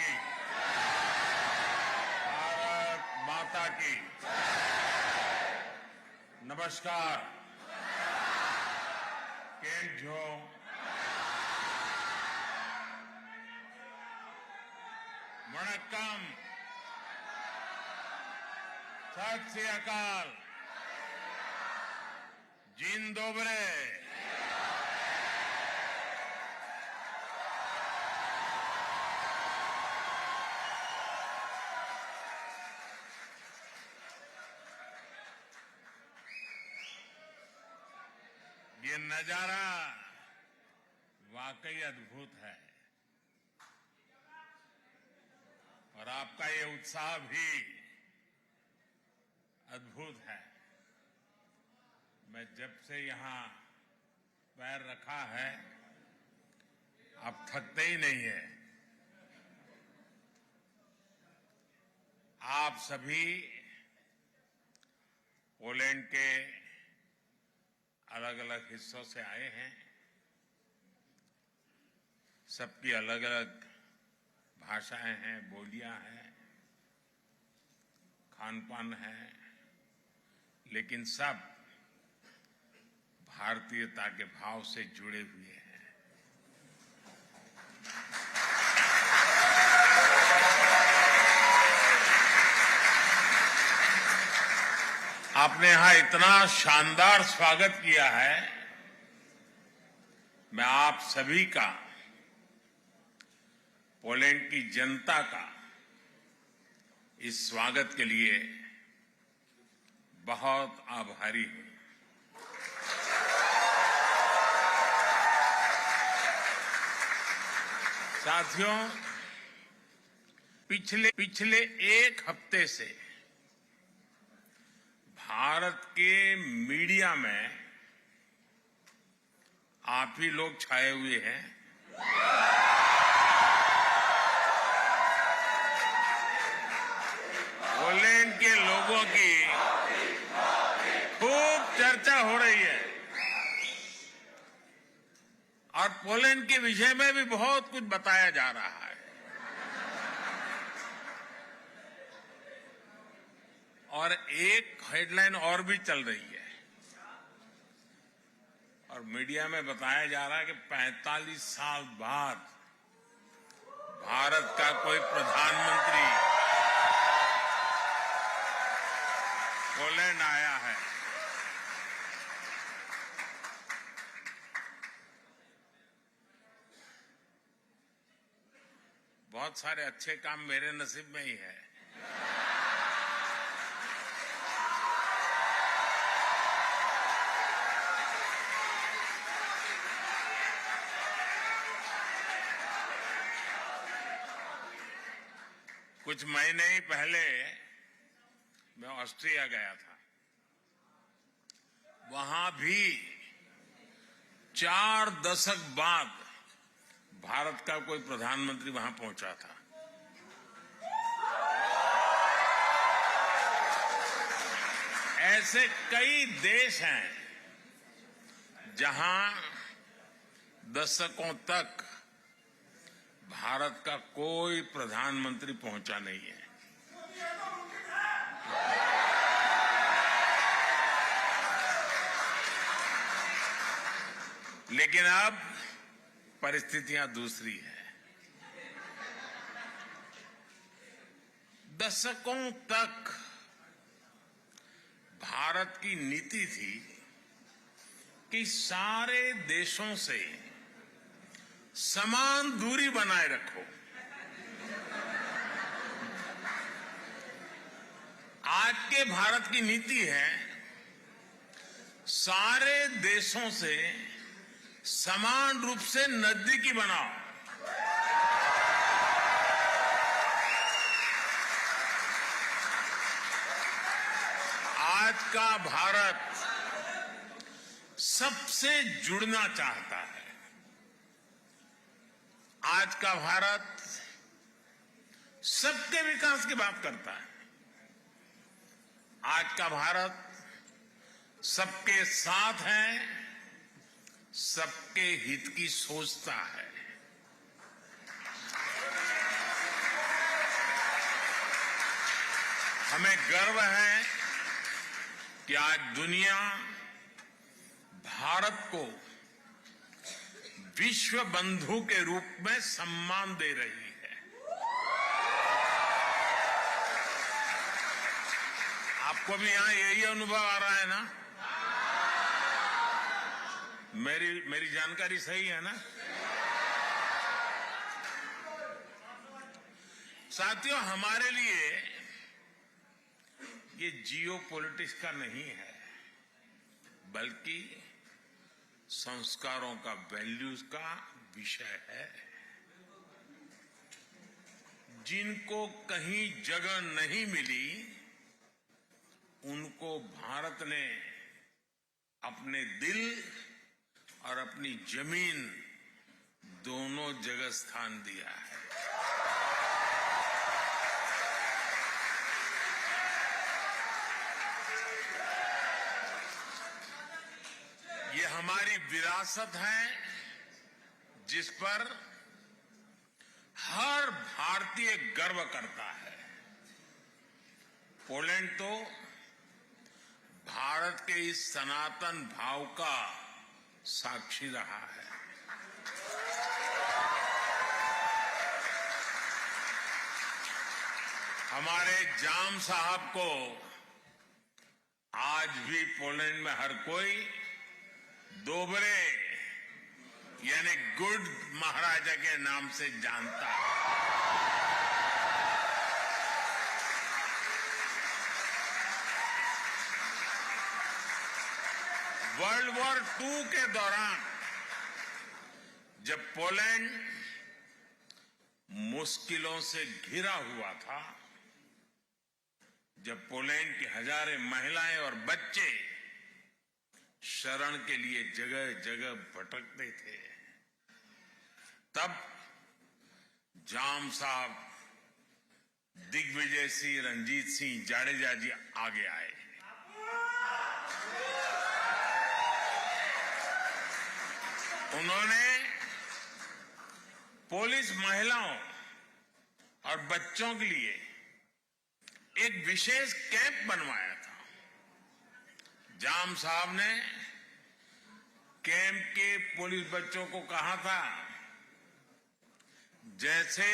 की। भारत माता की। नमस्कार। केम छो? वणक्कम। सत श्री अकाल। जिन दोबरे। ये नजारा वाकई अद्भुत है और आपका ये उत्साह भी अद्भुत है। मैं जब से यहां पैर रखा है, आप थकते ही नहीं है। आप सभी पोलैंड के अलग अलग हिस्सों से आए हैं। सबकी अलग अलग भाषाएं हैं, बोलियां हैं, खान पान है, लेकिन सब भारतीयता के भाव से जुड़े हुए हैं। आपने यहां इतना शानदार स्वागत किया है। मैं आप सभी का, पोलैंड की जनता का इस स्वागत के लिए बहुत आभारी हूं। साथियों, पिछले एक हफ्ते से भारत के मीडिया में आप ही लोग छाए हुए हैं। पोलैंड के लोगों की खूब चर्चा हो रही है और पोलैंड के विषय में भी बहुत कुछ बताया जा रहा है। और एक हेडलाइन और भी चल रही है और मीडिया में बताया जा रहा है कि 45 साल बाद भारत का कोई प्रधानमंत्री पोलैंड आया है। बहुत सारे अच्छे काम मेरे नसीब में ही है। कुछ महीने ही पहले मैं ऑस्ट्रिया गया था। वहां भी 4 दशक बाद भारत का कोई प्रधानमंत्री वहां पहुंचा था। ऐसे कई देश हैं जहां दशकों तक भारत का कोई प्रधानमंत्री पहुंचा नहीं है। लेकिन अब परिस्थितियां दूसरी है। दशकों तक भारत की नीति थी कि सारे देशों से समान दूरी बनाए रखो। आज के भारत की नीति है सारे देशों से समान रूप से नजदीकी बनाओ। आज का भारत सबसे जुड़ना चाहता है। आज का भारत सबके विकास की बात करता है। आज का भारत सबके साथ है, सबके हित की सोचता है। हमें गर्व है कि आज दुनिया भारत को विश्व बंधु के रूप में सम्मान दे रही है। आपको भी यहां यही अनुभव आ रहा है ना? मेरी जानकारी सही है ना? साथियों, हमारे लिए ये जियो पॉलिटिक्स का नहीं है, बल्कि संस्कारों का, वैल्यूज का विषय है। जिनको कहीं जगह नहीं मिली, उनको भारत ने अपने दिल और अपनी जमीन दोनों जगह स्थान दिया है। ये हमारी विरासत है, जिस पर हर भारतीय गर्व करता है। पोलैंड तो भारत के इस सनातन भाव का साक्षी रहा है। हमारे जाम साहब को आज भी पोलैंड में हर कोई दोबरे यानी गुड महाराजा के नाम से जानता है। वर्ल्ड वॉर II के दौरान जब पोलैंड मुश्किलों से घिरा हुआ था, जब पोलैंड की हजारों महिलाएं और बच्चे शरण के लिए जगह जगह भटकते थे, तब जाम साहब, दिग्विजय सिंह, रंजीत सिंह जाडेजा जी आगे आए। उन्होंने पुलिस महिलाओं और बच्चों के लिए एक विशेष कैंप बनवाया था। जाम साहब ने कैंप के पुलिस बच्चों को कहा था, जैसे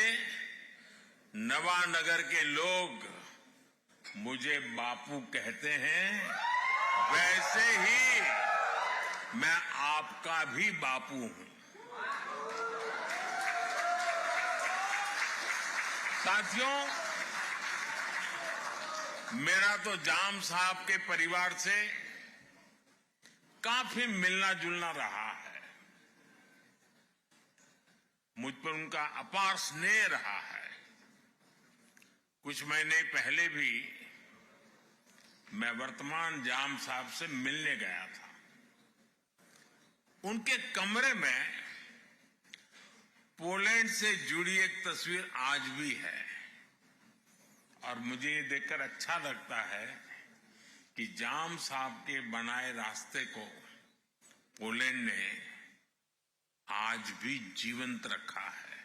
नवानगर के लोग मुझे बापू कहते हैं, वैसे ही मैं आपका भी बापू हूं। साथियों, मेरा तो जाम साहब के परिवार से काफी मिलना जुलना रहा है। मुझ पर उनका अपार स्नेह रहा है। कुछ महीने पहले भी मैं वर्तमान जाम साहब से मिलने गया था। उनके कमरे में पोलैंड से जुड़ी एक तस्वीर आज भी है, और मुझे ये देखकर अच्छा लगता है कि जाम साहब के बनाए रास्ते को पोलैंड ने आज भी जीवंत रखा है।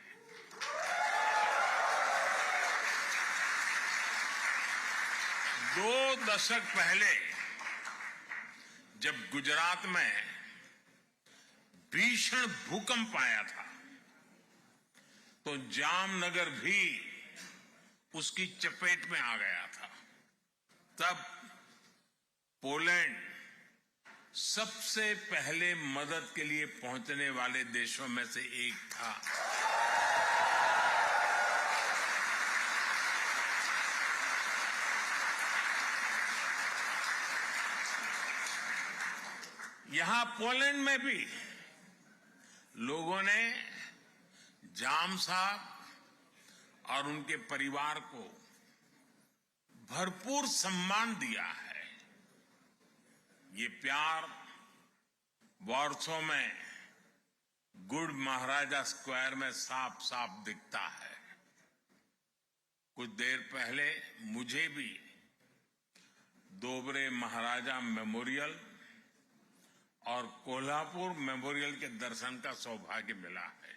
दो दशक पहले जब गुजरात में भीषण भूकंप आया था, तो जामनगर भी उसकी चपेट में आ गया था। तब पोलैंड सबसे पहले मदद के लिए पहुंचने वाले देशों में से एक था। यहां पोलैंड में भी लोगों ने जाम साहब और उनके परिवार को भरपूर सम्मान दिया है। ये प्यार वॉर्सो में गुड महाराजा स्क्वायर में साफ साफ दिखता है। कुछ देर पहले मुझे भी दोबरे महाराजा मेमोरियल और कोल्हापुर मेमोरियल के दर्शन का सौभाग्य मिला है।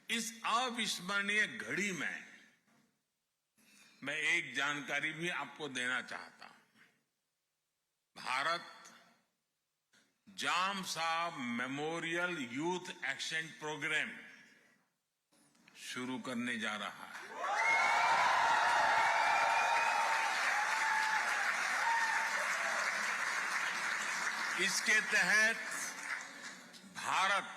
इस अविस्मरणीय घड़ी में मैं एक जानकारी भी आपको देना चाहता हूं। भारत जाम साहब मेमोरियल यूथ एक्सचेंज प्रोग्राम शुरू करने जा रहा है। इसके तहत भारत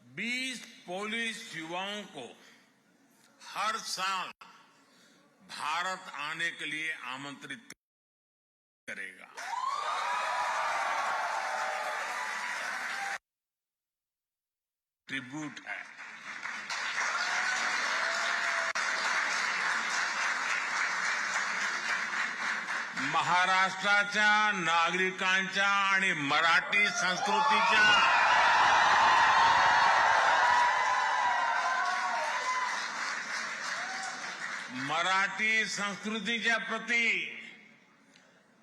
20 पोलिश युवाओं को हर साल भारत आने के लिए आमंत्रित करेगा। ट्रिब्यूट है। महाराष्ट्राच्या नागरिकांच्या आणि मराठी संस्कृतीच्या प्रती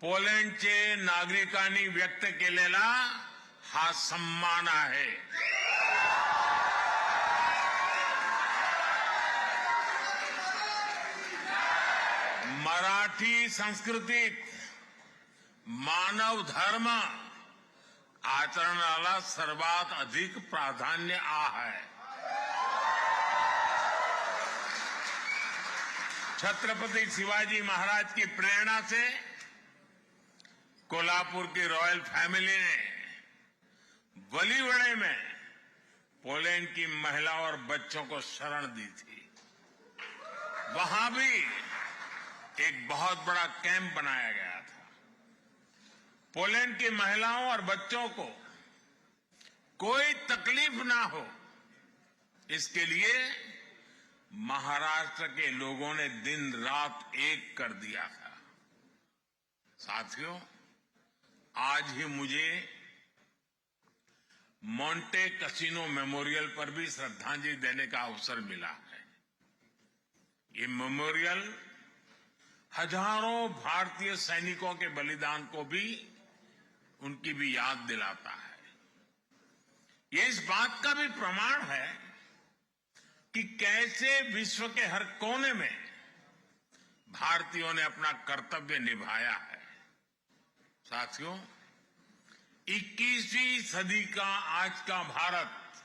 पोलंडचे नागरिकांनी व्यक्त केलेला हा सन्मान आहे। मराठी संस्कृतीत मानव धर्म आचरणाला सर्वात अधिक प्राधान्य आहे। छत्रपति शिवाजी महाराज की प्रेरणा से कोल्हापुर की रॉयल फैमिली ने वलीवड़े में पोलैंड की महिलाओं और बच्चों को शरण दी थी। वहां भी एक बहुत बड़ा कैंप बनाया गया था। पोलैंड की महिलाओं और बच्चों को कोई तकलीफ ना हो, इसके लिए महाराष्ट्र के लोगों ने दिन रात एक कर दिया था। साथियों, आज ही मुझे मोंटे कैसिनो मेमोरियल पर भी श्रद्धांजलि देने का अवसर मिला है। ये मेमोरियल हजारों भारतीय सैनिकों के बलिदान को भी उनकी भी याद दिलाता है। ये इस बात का भी प्रमाण है कि कैसे विश्व के हर कोने में भारतीयों ने अपना कर्तव्य निभाया है। साथियों, 21वीं सदी का आज का भारत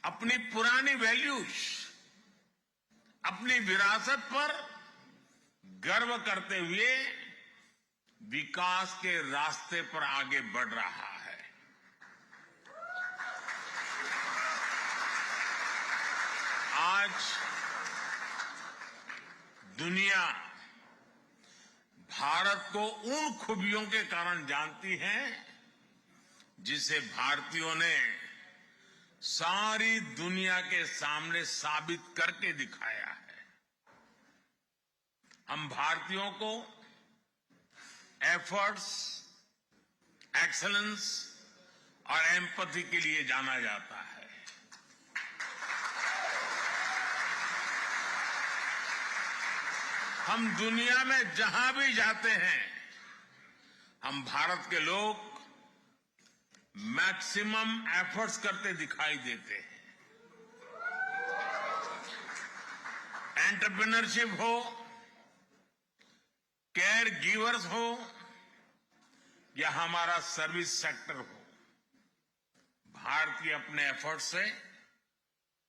अपनी पुरानी वैल्यूज, अपनी विरासत पर गर्व करते हुए विकास के रास्ते पर आगे बढ़ रहा है। आज दुनिया भारत को उन खूबियों के कारण जानती है जिसे भारतीयों ने सारी दुनिया के सामने साबित करके दिखाया है। हम भारतीयों को एफर्ट्स, एक्सीलेंस और एम्पैथी के लिए जाना जाता है। हम दुनिया में जहां भी जाते हैं, हम भारत के लोग मैक्सिमम एफर्ट्स करते दिखाई देते हैं। एंटरप्रेन्योरशिप हो, केयर गिवर्स हो या हमारा सर्विस सेक्टर हो, भारतीय अपने एफर्ट से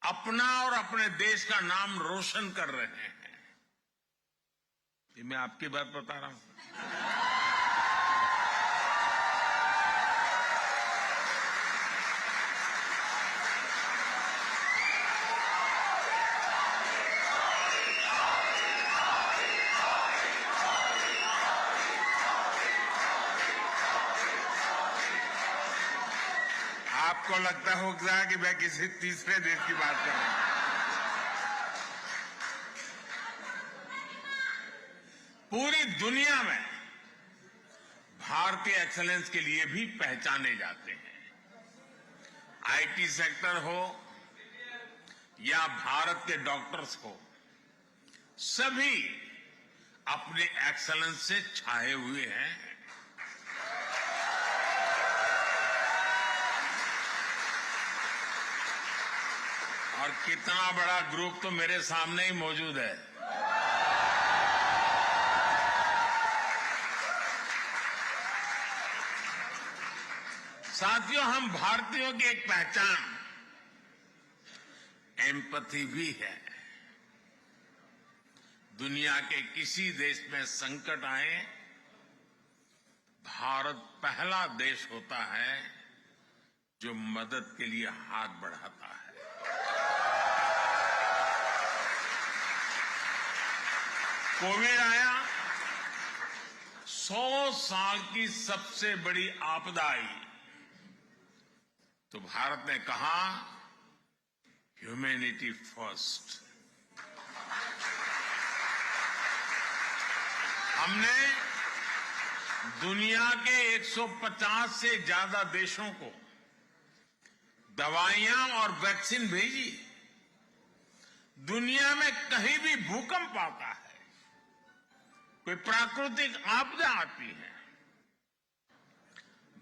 अपना और अपने देश का नाम रोशन कर रहे हैं। ये मैं आपकी बात बता रहा हूं। आपको लगता होगा कि मैं किसी तीसरे देश की बात कर रहा हूं। पूरी दुनिया में भारतीय एक्सीलेंस के लिए भी पहचाने जाते हैं। आईटी सेक्टर हो या भारत के डॉक्टर्स हो, सभी अपने एक्सीलेंस से छाए हुए हैं। और कितना बड़ा ग्रुप तो मेरे सामने ही मौजूद है। साथियों, हम भारतीयों की एक पहचान एम्पैथी भी है। दुनिया के किसी देश में संकट आए, भारत पहला देश होता है जो मदद के लिए हाथ बढ़ाता है। कोविड आया, 100 साल की सबसे बड़ी आपदा आई, तो भारत ने कहा ह्यूमैनिटी फर्स्ट। हमने दुनिया के 150 से ज्यादा देशों को दवाइयां और वैक्सीन भेजी। दुनिया में कहीं भी भूकंप आता है, कोई प्राकृतिक आपदा आती है,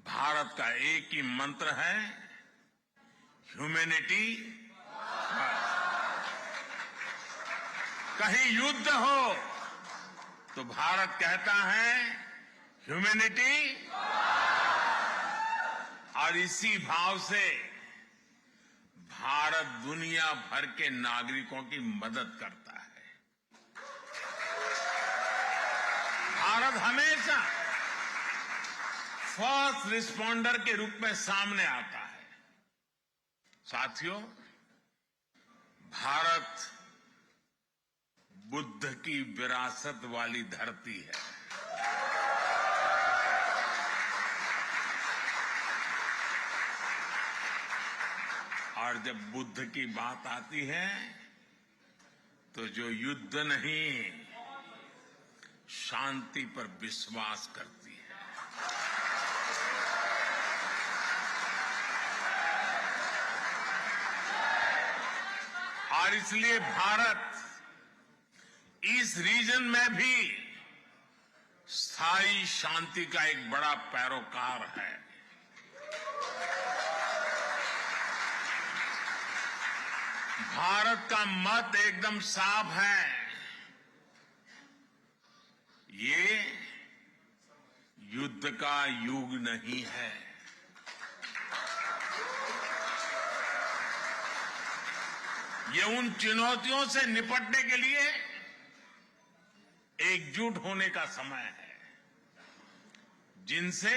भारत का एक ही मंत्र है, ह्यूमैनिटी फर्स्ट। कहीं युद्ध हो तो भारत कहता है ह्यूमैनिटी, और इसी भाव से भारत दुनिया भर के नागरिकों की मदद करता है। भारत हमेशा फर्स्ट रिस्पॉन्डर के रूप में सामने आता है। साथियों, भारत बुद्ध की विरासत वाली धरती है। और जब बुद्ध की बात आती है तो जो युद्ध नहीं, शांति पर विश्वास करती है। और इसलिए भारत इस रीजन में भी स्थायी शांति का एक बड़ा पैरोकार है। भारत का मत एकदम साफ है, ये युद्ध का युग नहीं है। ये उन चुनौतियों से निपटने के लिए एकजुट होने का समय है, जिनसे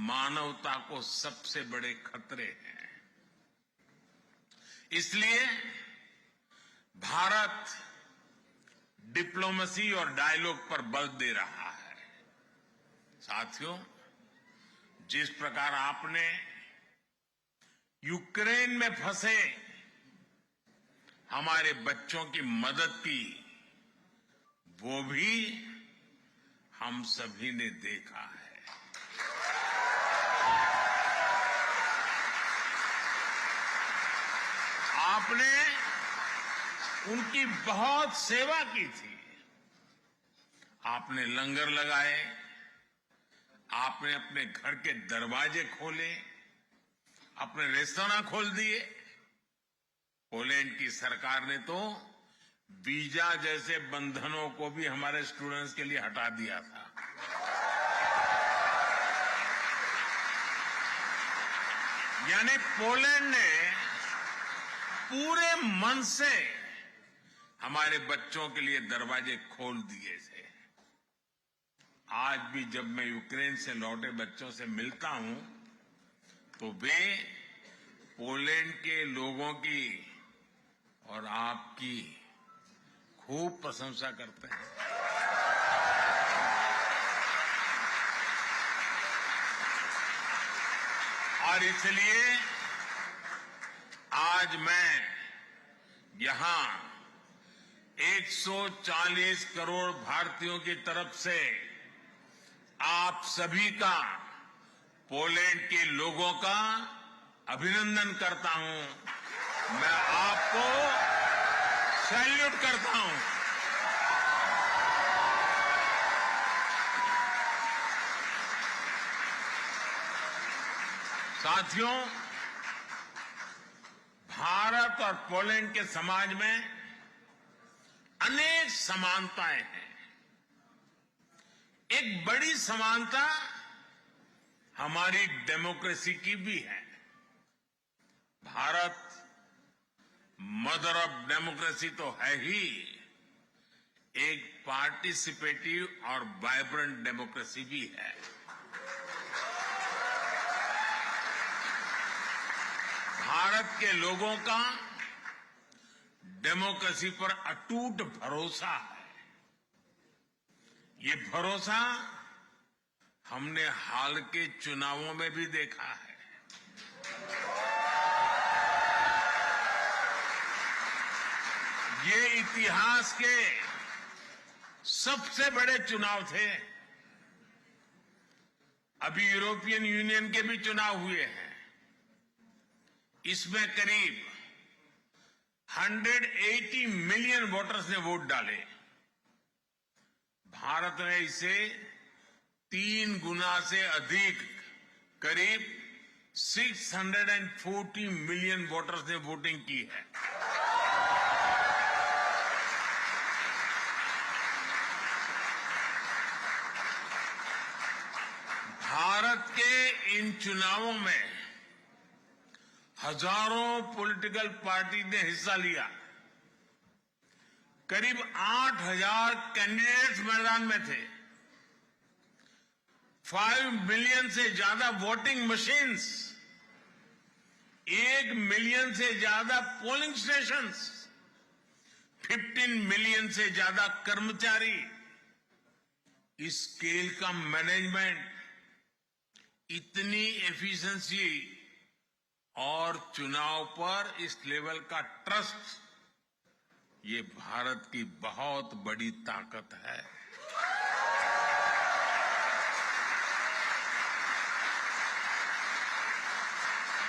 मानवता को सबसे बड़े खतरे हैं। इसलिए भारत डिप्लोमेसी और डायलॉग पर बल दे रहा है। साथियों, जिस प्रकार आपने यूक्रेन में फंसे हमारे बच्चों की मदद की, वो भी हम सभी ने देखा है। आपने उनकी बहुत सेवा की थी। आपने लंगर लगाए, आपने अपने घर के दरवाजे खोले, अपने रेस्तरां खोल दिए। पोलैंड की सरकार ने तो वीजा जैसे बंधनों को भी हमारे स्टूडेंट्स के लिए हटा दिया था। यानी पोलैंड ने पूरे मन से हमारे बच्चों के लिए दरवाजे खोल दिए थे। आज भी जब मैं यूक्रेन से लौटे बच्चों से मिलता हूं तो वे पोलैंड के लोगों की और आपकी खूब प्रशंसा करते हैं। और इसलिए आज मैं यहां 140 करोड़ भारतीयों की तरफ से आप सभी का, पोलैंड के लोगों का अभिनंदन करता हूं। मैं आपको सैल्यूट करता हूं। साथियों, भारत भारत और पोलैंड के समाज में अनेक समानताएं हैं। एक बड़ी समानता हमारी डेमोक्रेसी की भी है। भारत मदर ऑफ डेमोक्रेसी तो है ही, एक पार्टिसिपेटिव और वाइब्रेंट डेमोक्रेसी भी है। भारत के लोगों का डेमोक्रेसी पर अटूट भरोसा है। ये भरोसा हमने हाल के चुनावों में भी देखा है। ये इतिहास के सबसे बड़े चुनाव थे। अभी यूरोपियन यूनियन के भी चुनाव हुए हैं। इसमें करीब 180 मिलियन वोटर्स ने वोट डाले। भारत ने इसे 3 गुना से अधिक, करीब 640 मिलियन वोटर्स ने वोटिंग की है। भारत के इन चुनावों में हजारों पॉलिटिकल पार्टी ने हिस्सा लिया। करीब 8,000 कैंडिडेट्स मैदान में थे। 5 मिलियन से ज्यादा वोटिंग मशीन्स, 1 मिलियन से ज्यादा पोलिंग स्टेशंस, 15 मिलियन से ज्यादा कर्मचारी। इस स्केल का मैनेजमेंट, इतनी एफिशिएंसी और चुनाव पर इस लेवल का ट्रस्ट, ये भारत की बहुत बड़ी ताकत है।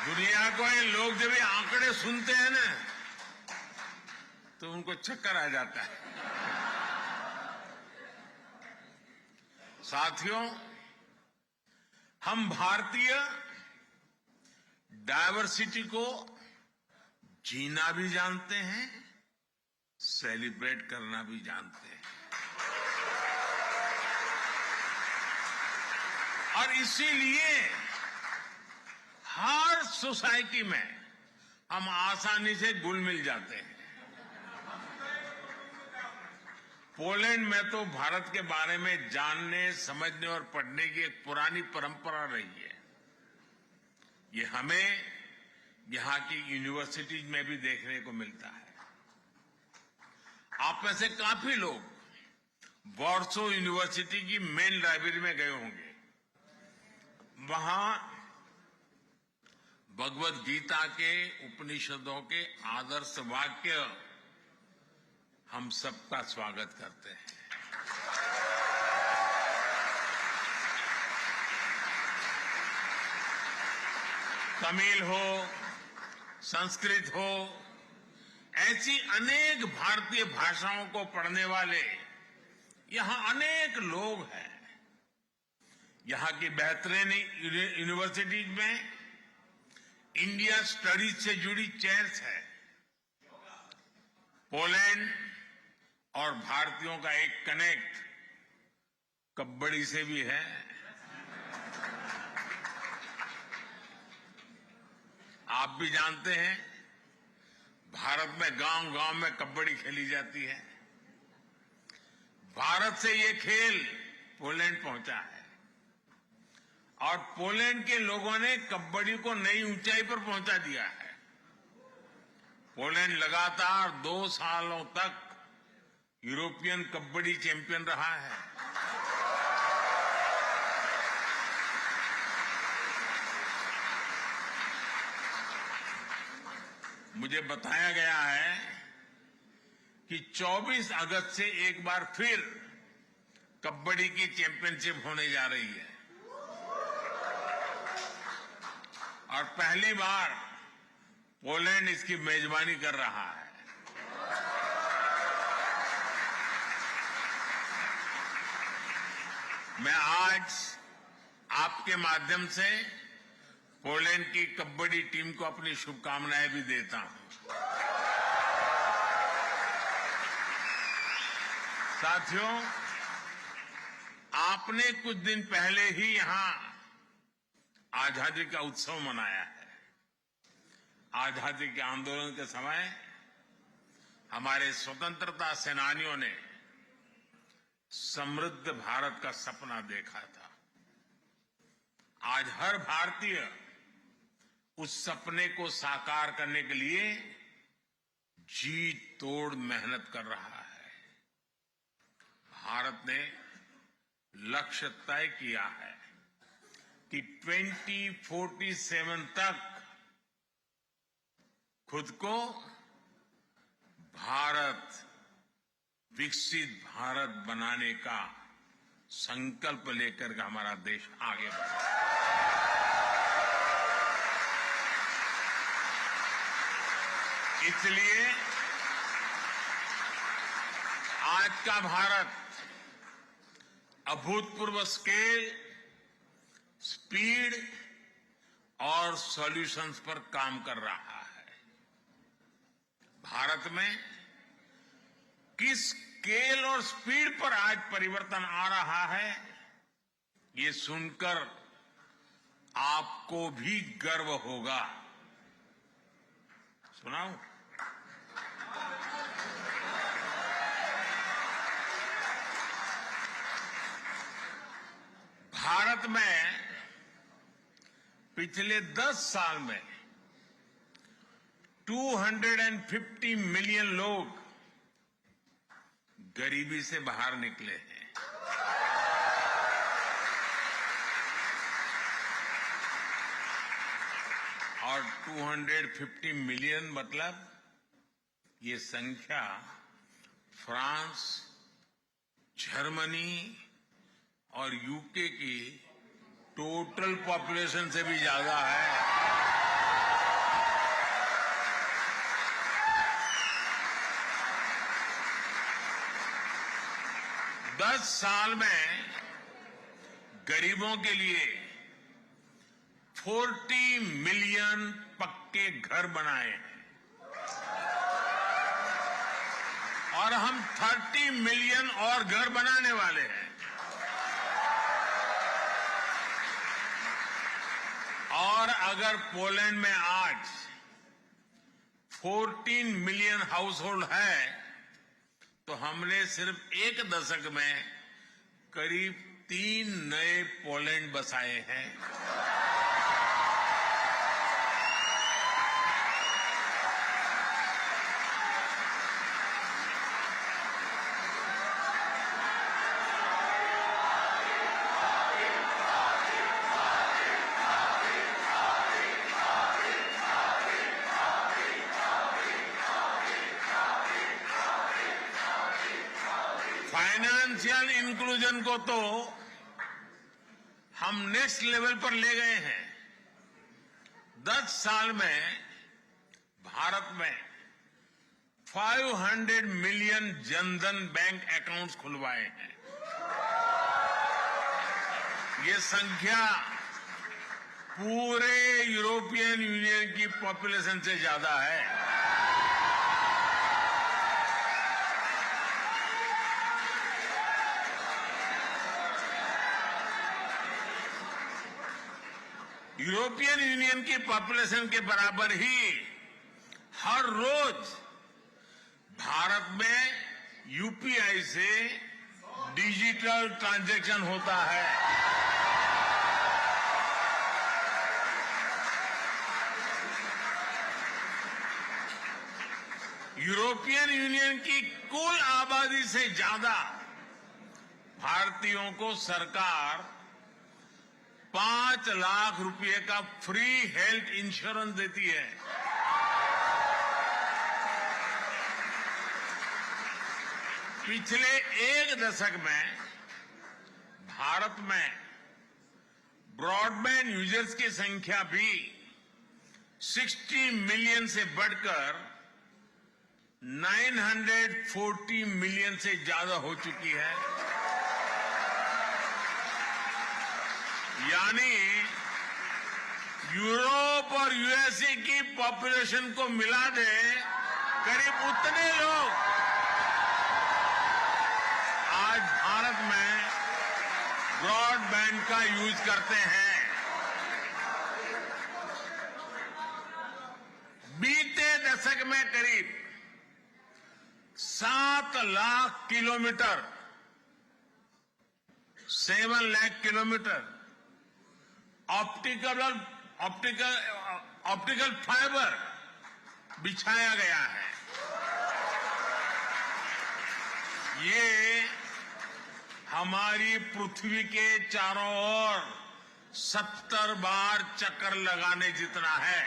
दुनिया को ये लोग जब ये आंकड़े सुनते हैं ना, तो उनको चक्कर आ जाता है। साथियों, हम भारतीय डायवर्सिटी को जीना भी जानते हैं, सेलिब्रेट करना भी जानते हैं। और इसीलिए हर सोसाइटी में हम आसानी से घुल मिल जाते हैं। पोलैंड में तो भारत के बारे में जानने, समझने और पढ़ने की एक पुरानी परंपरा रही है। ये हमें यहां की यूनिवर्सिटीज में भी देखने को मिलता है। आप में से काफी लोग वॉर्सो यूनिवर्सिटी की मेन लाइब्रेरी में गए होंगे। वहां भगवद गीता के, उपनिषदों के आदर्श वाक्य हम सबका स्वागत करते हैं। तमिल हो, संस्कृत हो, ऐसी अनेक भारतीय भाषाओं को पढ़ने वाले यहां अनेक लोग हैं। यहां की बेहतरीन यूनिवर्सिटीज में इंडिया स्टडीज से जुड़ी चेयर्स है। पोलैंड और भारतीयों का एक कनेक्ट कबड्डी से भी है। आप भी जानते हैं, भारत में गांव-गांव में कबड्डी खेली जाती है। भारत से ये खेल पोलैंड पहुंचा है और पोलैंड के लोगों ने कबड्डी को नई ऊंचाई पर पहुंचा दिया है। पोलैंड लगातार 2 सालों तक यूरोपियन कबड्डी चैंपियन रहा है। मुझे बताया गया है कि 24 अगस्त से एक बार फिर कबड्डी की चैंपियनशिप होने जा रही है और पहली बार पोलैंड इसकी मेजबानी कर रहा है। मैं आज आपके माध्यम से पोलैंड की कबड्डी टीम को अपनी शुभकामनाएं भी देता हूं। साथियों, आपने कुछ दिन पहले ही यहां आजादी का उत्सव मनाया है। आजादी के आंदोलन के समय हमारे स्वतंत्रता सेनानियों ने समृद्ध भारत का सपना देखा था। आज हर भारतीय उस सपने को साकार करने के लिए जी तोड़ मेहनत कर रहा है। भारत ने लक्ष्य तय किया है कि 2047 तक खुद को भारत, विकसित भारत बनाने का संकल्प लेकर के हमारा देश आगे बढ़ा। इसलिए आज का भारत अभूतपूर्व स्केल, स्पीड और सॉल्यूशंस पर काम कर रहा है। भारत में किस स्केल और स्पीड पर आज परिवर्तन आ रहा है, ये सुनकर आपको भी गर्व होगा। सुनाऊं? भारत में पिछले 10 साल में 250 मिलियन लोग गरीबी से बाहर निकले हैं। और 250 मिलियन मतलब ये संख्या फ्रांस, जर्मनी और यूके की टोटल पॉपुलेशन से भी ज्यादा है। दस साल में गरीबों के लिए 40 मिलियन पक्के घर बनाए हैं और हम 30 मिलियन और घर बनाने वाले हैं। और अगर पोलैंड में आज 14 मिलियन हाउस होल्ड है तो हमने सिर्फ एक दशक में करीब 3 नए पोलैंड बसाए हैं। फाइनेंशियल इंक्लूजन को तो हम नेक्स्ट लेवल पर ले गए हैं। 10 साल में भारत में 500 मिलियन जनधन बैंक अकाउंट्स खुलवाए हैं। ये संख्या पूरे यूरोपियन यूनियन की पॉपुलेशन से ज्यादा है। यूरोपियन यूनियन की पॉपुलेशन के बराबर ही हर रोज भारत में यूपीआई से डिजिटल ट्रांजैक्शन होता है। यूरोपियन यूनियन की कुल आबादी से ज्यादा भारतीयों को सरकार 5 लाख रुपए का फ्री हेल्थ इंश्योरेंस देती है। पिछले एक दशक में भारत में ब्रॉडबैंड यूजर्स की संख्या भी 60 मिलियन से बढ़कर 940 मिलियन से ज्यादा हो चुकी है। यानी यूरोप और यूएसए की पॉपुलेशन को मिला दे, करीब उतने लोग आज भारत में ब्रॉडबैंड का यूज करते हैं। बीते दशक में करीब 7 lakh kilometre 7 lakh kilometre optical fibre बिछाया गया है। ये हमारी पृथ्वी के चारों ओर 70 बार चक्कर लगाने जितना है।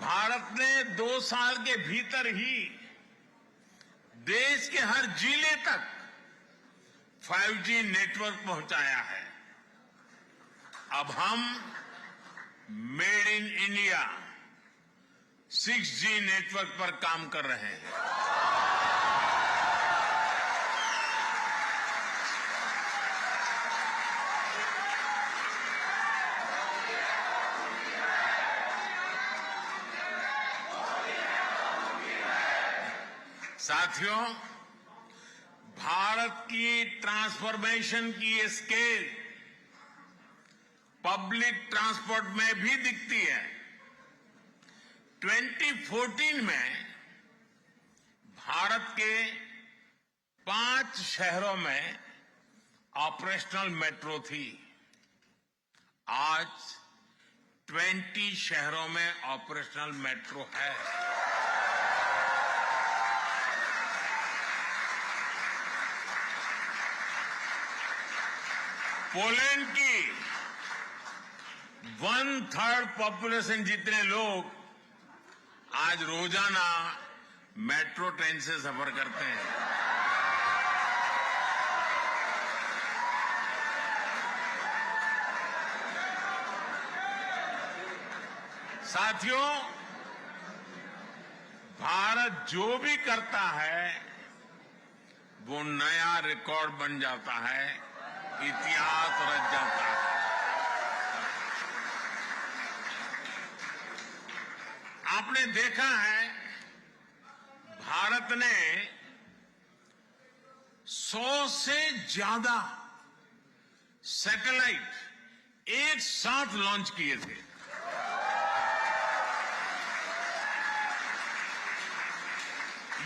भारत ने 2 साल के भीतर ही देश के हर जिले तक 5G नेटवर्क पहुंचाया है। अब हम made in India 6G network पर काम कर रहे हैं। साथियों, भारत की ट्रांसफॉर्मेशन की ये स्केल पब्लिक ट्रांसपोर्ट में भी दिखती है। 2014 में भारत के 5 शहरों में ऑपरेशनल मेट्रो थी। आज 20 शहरों में ऑपरेशनल मेट्रो है। पोलैंड की 1/3 पॉपुलेशन जितने लोग आज रोजाना मेट्रो ट्रेन से सफर करते हैं। साथियों, भारत जो भी करता है वो नया रिकॉर्ड बन जाता है, इतिहास रच जाता है। आपने देखा है भारत ने 100 से ज्यादा सैटेलाइट एक साथ लॉन्च किए थे।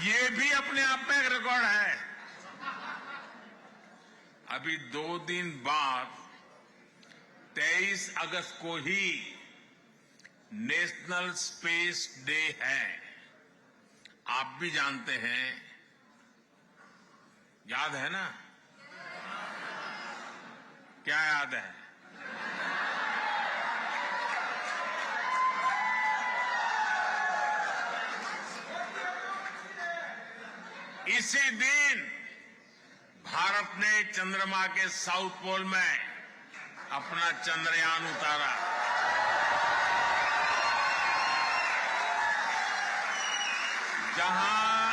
ये भी अपने आप में एक रिकॉर्ड है। अभी 2 दिन बाद 23 अगस्त को ही नेशनल स्पेस डे है। आप भी जानते हैं, याद है ना? क्या याद है? इसी दिन भारत ने चंद्रमा के साउथ पोल में अपना चंद्रयान उतारा। जहां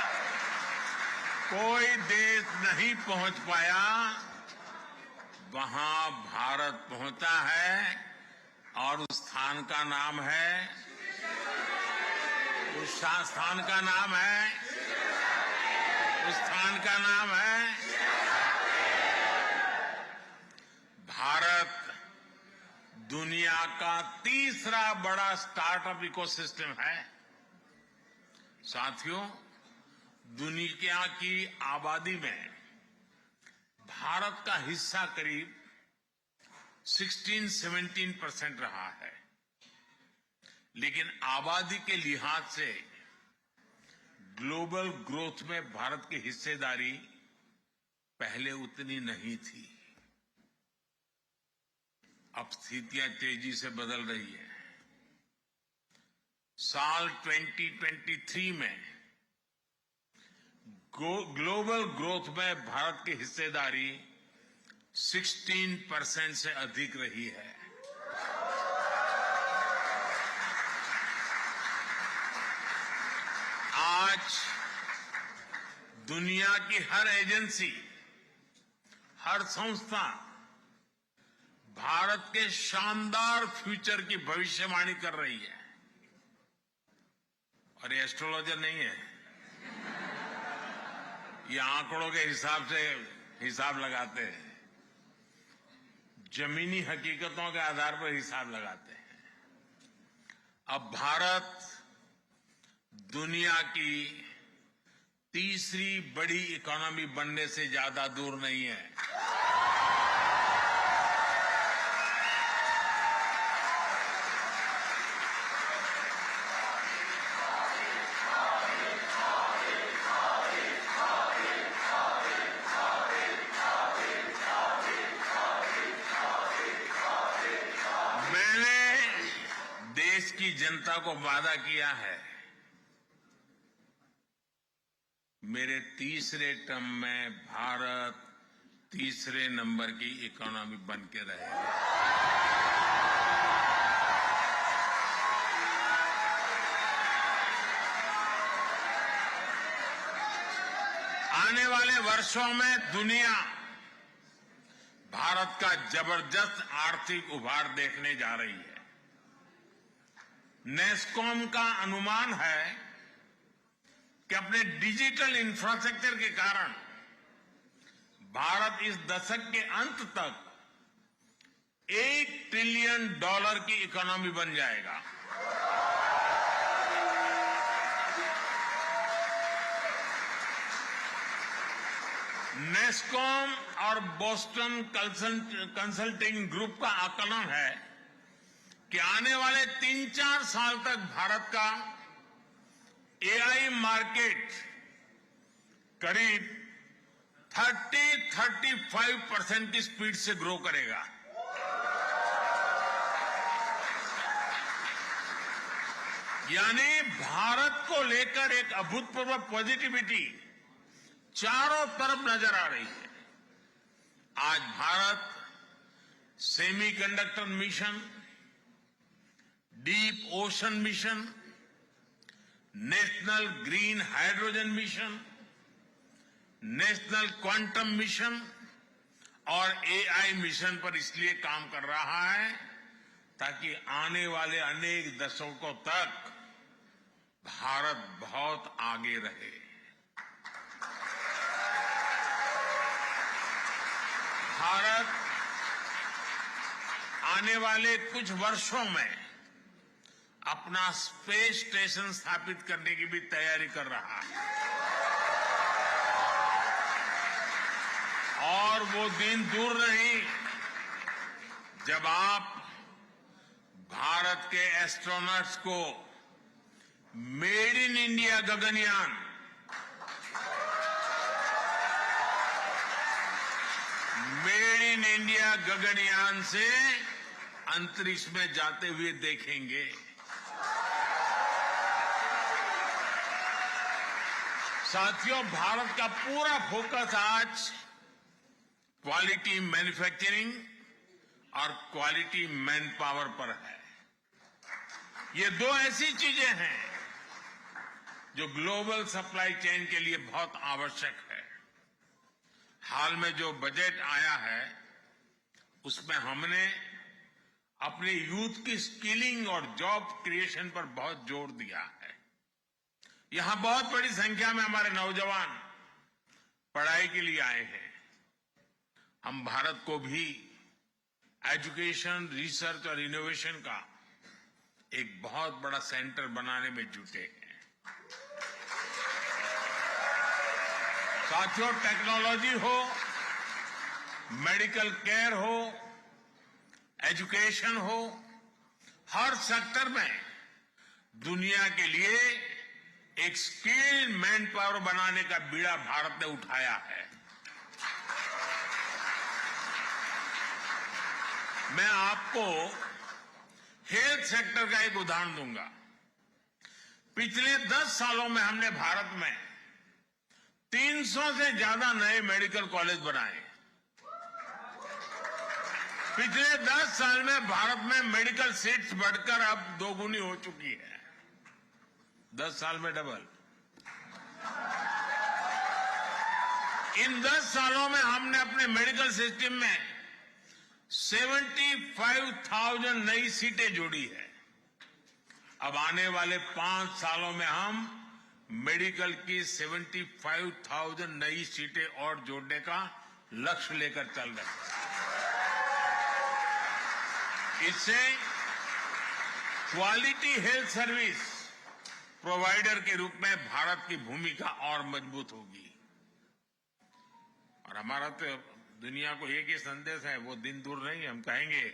कोई देश नहीं पहुंच पाया, वहां भारत पहुंचा है और उस स्थान का नाम है, उस स्थान का नाम है, उस स्थान का नाम है भारत। दुनिया का तीसरा बड़ा स्टार्टअप इकोसिस्टम है। साथियों, दुनिया की आबादी में भारत का हिस्सा करीब 16-17% रहा है, लेकिन आबादी के लिहाज से ग्लोबल ग्रोथ में भारत की हिस्सेदारी पहले उतनी नहीं थी। अब स्थितियां तेजी से बदल रही है। साल 2023 में ग्लोबल ग्रोथ में भारत की हिस्सेदारी 16% से अधिक रही है। आज दुनिया की हर एजेंसी, हर संस्था भारत के शानदार फ्यूचर की भविष्यवाणी कर रही है। और ये एस्ट्रोलॉजर नहीं है, ये आंकड़ों के हिसाब से हिसाब लगाते हैं, जमीनी हकीकतों के आधार पर हिसाब लगाते हैं। अब भारत दुनिया की तीसरी बड़ी इकोनॉमी बनने से ज्यादा दूर नहीं है। मैंने देश की जनता को वादा किया है, मेरे तीसरे टर्म में भारत तीसरे नंबर की इकोनॉमी बन के रहेगा। आने वाले वर्षों में दुनिया भारत का जबरदस्त आर्थिक उभार देखने जा रही है। नेस्कॉम का अनुमान है कि अपने डिजिटल इंफ्रास्ट्रक्चर के कारण भारत इस दशक के अंत तक $1 ट्रिलियन की इकोनॉमी बन जाएगा। नेस्कॉम और बोस्टन कंसल्टिंग ग्रुप का आकलन है कि आने वाले 3-4 साल तक भारत का एआई मार्केट करीब 30-35% की स्पीड से ग्रो करेगा। यानी भारत को लेकर एक अभूतपूर्व पॉजिटिविटी चारों तरफ नजर आ रही है। आज Bharat semiconductor mission, deep ocean mission, national green hydrogen mission, national quantum mission और एआई मिशन पर इसलिए काम कर रहा है ताकि आने वाले अनेक दशकों तक भारत बहुत आगे रहे। भारत आने वाले कुछ वर्षों में अपना स्पेस स्टेशन स्थापित करने की भी तैयारी कर रहा है और वो दिन दूर नहीं जब आप भारत के एस्ट्रोनॉट्स को made in India Gaganyaan, made in India Gaganyaan से अंतरिक्ष में जाते हुए देखेंगे। साथियों, भारत का पूरा फोकस आज क्वालिटी मैन्युफैक्चरिंग और क्वालिटी मैन पावर पर है। ये दो ऐसी चीजें हैं जो ग्लोबल सप्लाई चेन के लिए बहुत आवश्यक है। हाल में जो बजट आया है उसमें हमने अपने यूथ की स्किलिंग और जॉब क्रिएशन पर बहुत जोर दिया है। यहां बहुत बड़ी संख्या में हमारे नौजवान पढ़ाई के लिए आए हैं। हम भारत को भी एजुकेशन, रिसर्च और इनोवेशन का एक बहुत बड़ा सेंटर बनाने में जुटे हैं। साथियों, टेक्नोलॉजी हो, मेडिकल केयर हो, एजुकेशन हो, हर सेक्टर में दुनिया के लिए एक स्किल्ड मैन पावर बनाने का बीड़ा भारत ने उठाया है। मैं आपको हेल्थ सेक्टर का एक उदाहरण दूंगा। पिछले 10 सालों में हमने भारत में 300 से ज्यादा नए मेडिकल कॉलेज बनाए। पिछले 10 साल में भारत में मेडिकल सीट्स बढ़कर अब 2 गुनी हो चुकी है। 10 साल में डबल। इन 10 सालों में हमने अपने मेडिकल सिस्टम में 75,000 नई सीटें जोड़ी है। अब आने वाले 5 सालों में हम मेडिकल की 75,000 नई सीटें और जोड़ने का लक्ष्य लेकर चल रहे हैं। इससे क्वालिटी हेल्थ सर्विस प्रोवाइडर के रूप में भारत की भूमिका और मजबूत होगी। और हमारा तो दुनिया को एक ही संदेश है, वो दिन दूर नहीं, हम कहेंगे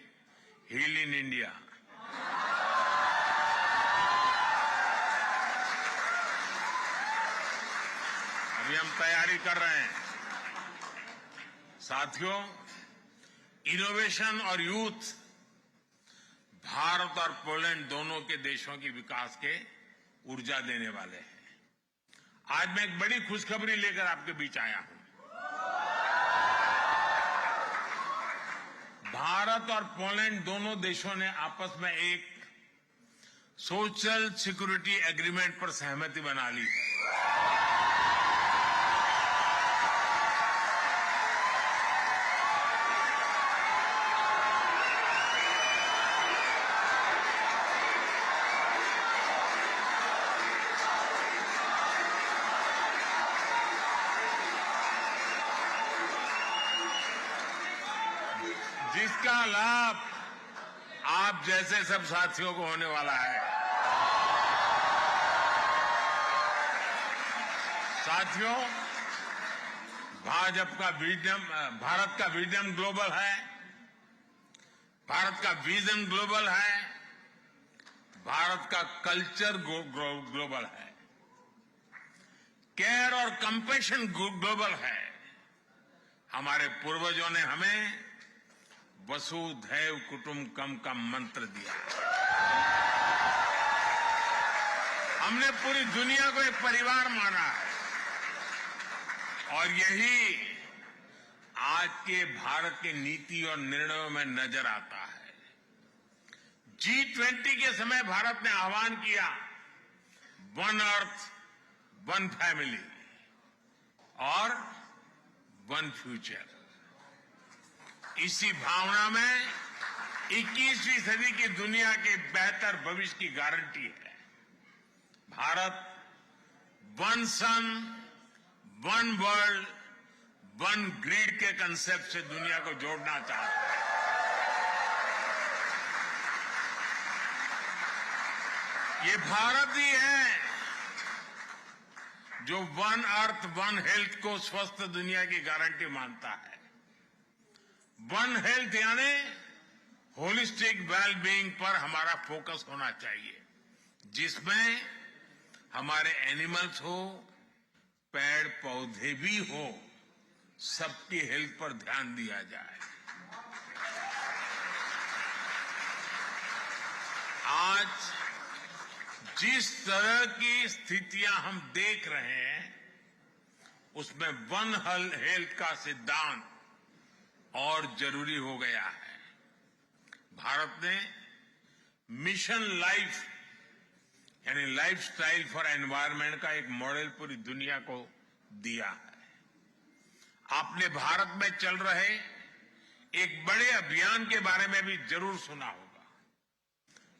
हील इन इंडिया। अभी हम तैयारी कर रहे हैं। साथियों, इनोवेशन और यूथ भारत और पोलैंड दोनों के देशों के विकास के ऊर्जा देने वाले हैं। आज मैं एक बड़ी खुशखबरी लेकर आपके बीच आया हूं। भारत और पोलैंड दोनों देशों ने आपस में एक सोशल सिक्योरिटी एग्रीमेंट पर सहमति बना ली है। जिसका लाभ आप जैसे सब साथियों को होने वाला है। साथियों, भारत का विजन ग्लोबल है। भारत का विजन ग्लोबल है। भारत का कल्चर ग्लोबल है। केयर और कंपैशन ग्लोबल है। हमारे पूर्वजों ने हमें वसुधैव कुटुंबकम का मंत्र दिया। हमने पूरी दुनिया को एक परिवार माना है और यही आज के भारत के नीति और निर्णयों में नजर आता है। G20 के समय भारत ने आह्वान किया, वन अर्थ, वन फैमिली और वन फ्यूचर। इसी भावना में 21वीं सदी की दुनिया के बेहतर भविष्य की गारंटी है। भारत वन सन, वन वर्ल्ड, वन ग्रिड के कंसेप्ट से दुनिया को जोड़ना चाहता है। ये भारत ही है जो वन अर्थ, वन हेल्थ को स्वस्थ दुनिया की गारंटी मानता है। वन हेल्थ यानी होलिस्टिक वेलबीइंग पर हमारा फोकस होना चाहिए, जिसमें हमारे एनिमल्स हो, पेड़ पौधे भी हो, सबकी हेल्थ पर ध्यान दिया जाए। आज जिस तरह की स्थितियां हम देख रहे हैं, उसमें वन हेल्थ का सिद्धांत और जरूरी हो गया है। भारत ने मिशन लाइफ यानी लाइफस्टाइल फॉर एनवायरनमेंट का एक मॉडल पूरी दुनिया को दिया है। आपने भारत में चल रहे एक बड़े अभियान के बारे में भी जरूर सुना होगा।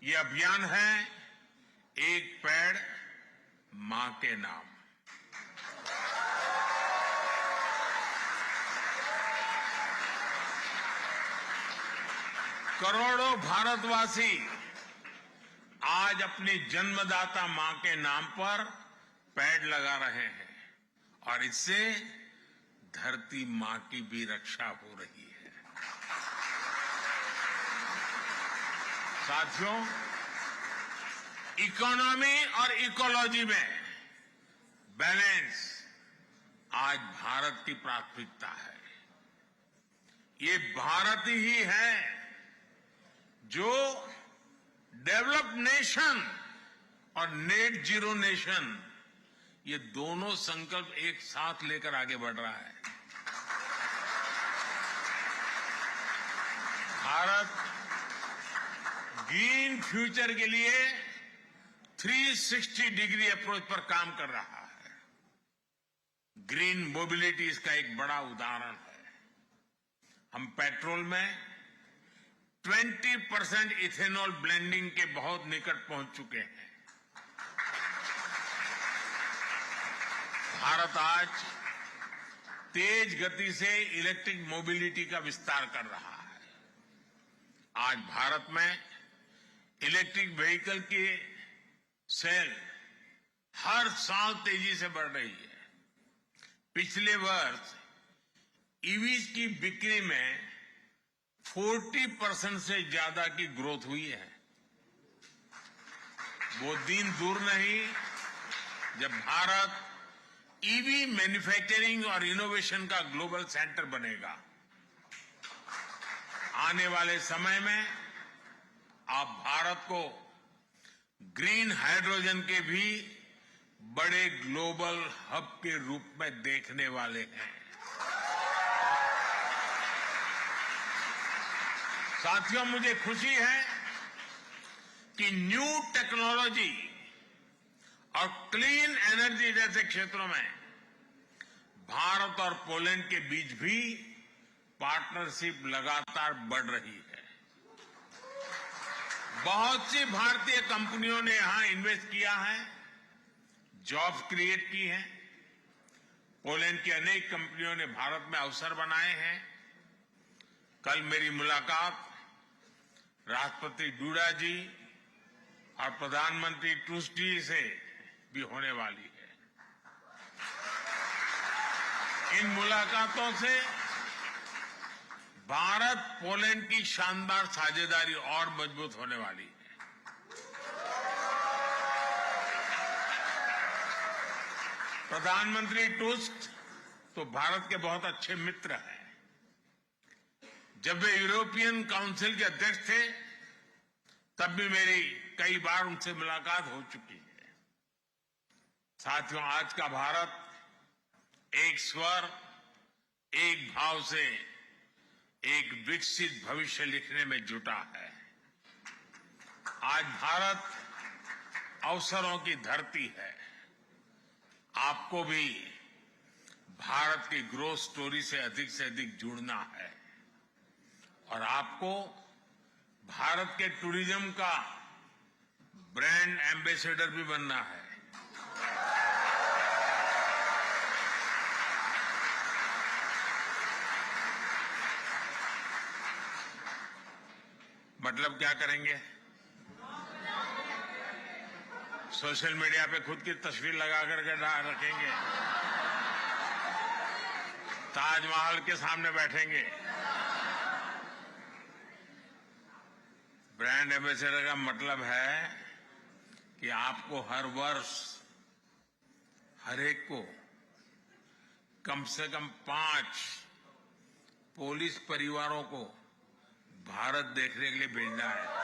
ये अभियान है एक पेड़ मां के नाम। करोड़ों भारतवासी आज अपनी जन्मदाता मां के नाम पर पेड़ लगा रहे हैं और इससे धरती मां की भी रक्षा हो रही है। साथियों, इकोनॉमी और इकोलॉजी में बैलेंस आज भारत की प्राथमिकता है। ये भारत ही है जो डेवलप्ड नेशन और नेट जीरो नेशन, ये दोनों संकल्प एक साथ लेकर आगे बढ़ रहा है। भारत ग्रीन फ्यूचर के लिए 360 डिग्री अप्रोच पर काम कर रहा है। ग्रीन मोबिलिटी इसका एक बड़ा उदाहरण है। हम पेट्रोल में 20% इथेनॉल ब्लेंडिंग के बहुत निकट पहुंच चुके हैं। भारत आज तेज गति से इलेक्ट्रिक मोबिलिटी का विस्तार कर रहा है। आज भारत में इलेक्ट्रिक व्हीकल की सेल हर साल तेजी से बढ़ रही है। पिछले वर्ष ईवीज की बिक्री में 40% से ज्यादा की ग्रोथ हुई है। वो दिन दूर नहीं जब भारत ईवी मैन्युफैक्चरिंग और इनोवेशन का ग्लोबल सेंटर बनेगा। आने वाले समय में आप भारत को ग्रीन हाइड्रोजन के भी बड़े ग्लोबल हब के रूप में देखने वाले हैं। साथियों, मुझे खुशी है कि न्यू टेक्नोलॉजी और क्लीन एनर्जी जैसे क्षेत्रों में भारत और पोलैंड के बीच भी पार्टनरशिप लगातार बढ़ रही है। बहुत सी भारतीय कंपनियों ने यहां इन्वेस्ट किया है, जॉब्स क्रिएट की हैं। पोलैंड की अनेक कंपनियों ने भारत में अवसर बनाए हैं। कल मेरी मुलाकात राष्ट्रपति डूडा जी और प्रधानमंत्री टूस्डी से भी होने वाली है। इन मुलाकातों से भारत पोलैंड की शानदार साझेदारी और मजबूत होने वाली है। प्रधानमंत्री टूस्क तो भारत के बहुत अच्छे मित्र हैं। जब वे यूरोपियन काउंसिल के अध्यक्ष थे तब भी मेरी कई बार उनसे मुलाकात हो चुकी है। साथियों, आज का भारत एक स्वर, एक भाव से एक विकसित भविष्य लिखने में जुटा है। आज भारत अवसरों की धरती है। आपको भी भारत की ग्रोथ स्टोरी से अधिक जुड़ना है और आपको भारत के टूरिज्म का ब्रांड एम्बेसडर भी बनना है। मतलब क्या करेंगे? सोशल मीडिया पे खुद की तस्वीर लगा करके रखेंगे, ताजमहल के सामने बैठेंगे। ब्रांड एम्बेसडर का मतलब है कि आपको हर वर्ष हर एक को कम से कम 5 पुलिस परिवारों को भारत देखने के लिए भेजना है।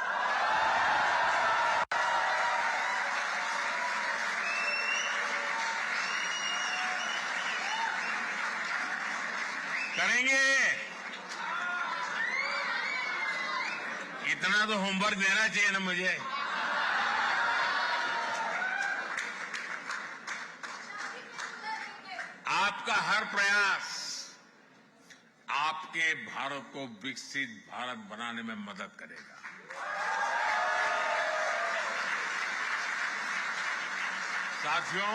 करेंगे? इतना तो होमवर्क देना चाहिए ना मुझे। आपका हर प्रयास आपके भारत को विकसित भारत बनाने में मदद करेगा। साथियों,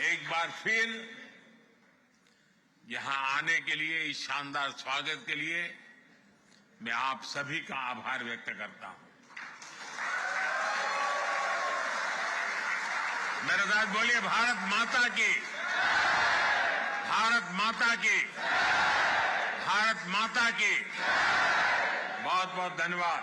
एक बार फिर यहां आने के लिए, इस शानदार स्वागत के लिए मैं आप सभी का आभार व्यक्त करता हूं। मेरे साथ बोलिए, भारत माता की, भारत माता की, भारत माता की। बहुत बहुत धन्यवाद।